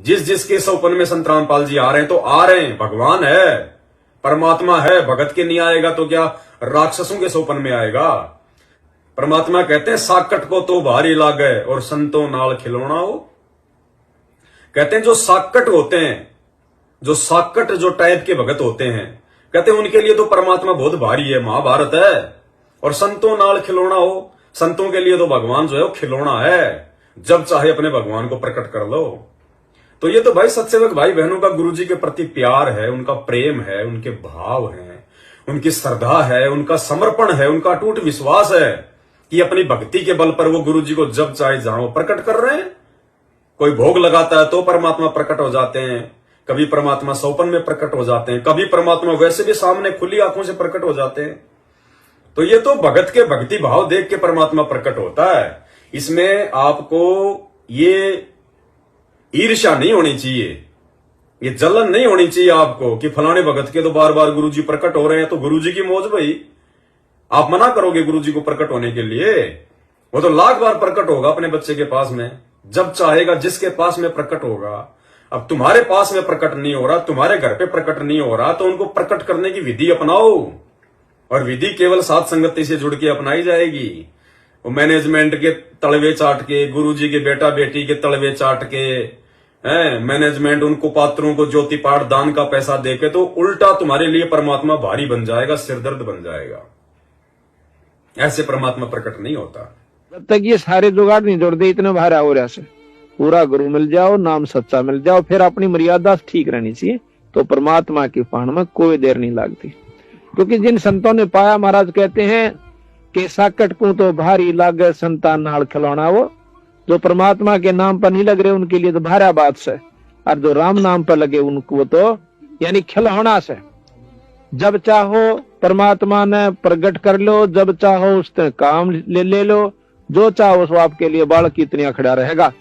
जिस जिसके सौपन में संत रामपाल जी आ रहे हैं तो आ रहे हैं, भगवान है, परमात्मा है। भगत के नहीं आएगा तो क्या राक्षसों के सौपन में आएगा? परमात्मा कहते हैं साकट को तो भारी लागे और संतों नाल खिलौना हो। कहते हैं जो साकट होते हैं, जो साकट जो टाइप के भगत होते हैं, कहते हैं उनके लिए तो परमात्मा बहुत भारी है, महाभारत है। और संतों नाल खिलौना हो, संतों के लिए तो भगवान जो है वो खिलौना है, जब चाहे अपने भगवान को प्रकट कर लो। तो ये तो भाई सत्सेवक भाई बहनों का गुरु जी के प्रति प्यार है, उनका प्रेम है, उनके भाव है, उनकी श्रद्धा है, उनका समर्पण है, उनका अटूट विश्वास है कि अपनी भक्ति के बल पर वो गुरु जी को जब चाहे जहां प्रकट कर रहे हैं। कोई भोग लगाता है तो परमात्मा प्रकट हो जाते हैं, कभी परमात्मा सौपन में प्रकट हो जाते हैं, कभी परमात्मा वैसे भी सामने खुली आंखों से प्रकट हो जाते हैं। तो ये तो भगत के भक्ति भाव देख के परमात्मा प्रकट होता है। इसमें आपको ये ईर्ष्या नहीं होनी चाहिए, ये जलन नहीं होनी चाहिए आपको कि फलाने भगत के तो बार बार गुरुजी प्रकट हो रहे हैं तो गुरुजी की मौज भाई। आप मना करोगे गुरुजी को प्रकट होने के लिए? वो तो लाख बार प्रकट होगा अपने बच्चे के पास में, जब चाहेगा जिसके पास में प्रकट होगा। अब तुम्हारे पास में प्रकट नहीं हो रहा, तुम्हारे घर पे प्रकट नहीं हो रहा, तो उनको प्रकट करने की विधि अपनाओ। और विधि केवल साथ संगति से जुड़ के अपनाई जाएगी। वो मैनेजमेंट के तलवे चाट के, गुरुजी के बेटा बेटी के तलवे चाट के, मैनेजमेंट उनको पात्रों को ज्योति पाठ दान का पैसा देके, तो उल्टा तुम्हारे लिए परमात्मा भारी बन जाएगा, सिरदर्द बन जाएगा। ऐसे परमात्मा प्रकट नहीं होता। जब तक ये सारे जुगाड़ नहीं जोड़ दे इतने भारा हो रहा से, पूरा गुरु मिल जाओ, नाम सच्चा मिल जाओ, फिर अपनी मर्यादा ठीक रहनी चाहिए, तो परमात्मा की पाण में कोई देर नहीं लगती। क्योंकि जिन संतों ने पाया, महाराज कहते हैं कि साकट को तो भारी लागे संतान नाल खिलौना, वो जो परमात्मा के नाम पर नहीं लग रहे उनके लिए तो भारा बात से, और जो राम नाम पर लगे उनको तो यानी खिलौना से। जब चाहो परमात्मा ने प्रकट कर लो, जब चाहो उसने काम ले लो, जो चाहो सो आपके लिए बालक की तरह खड़ा रहेगा।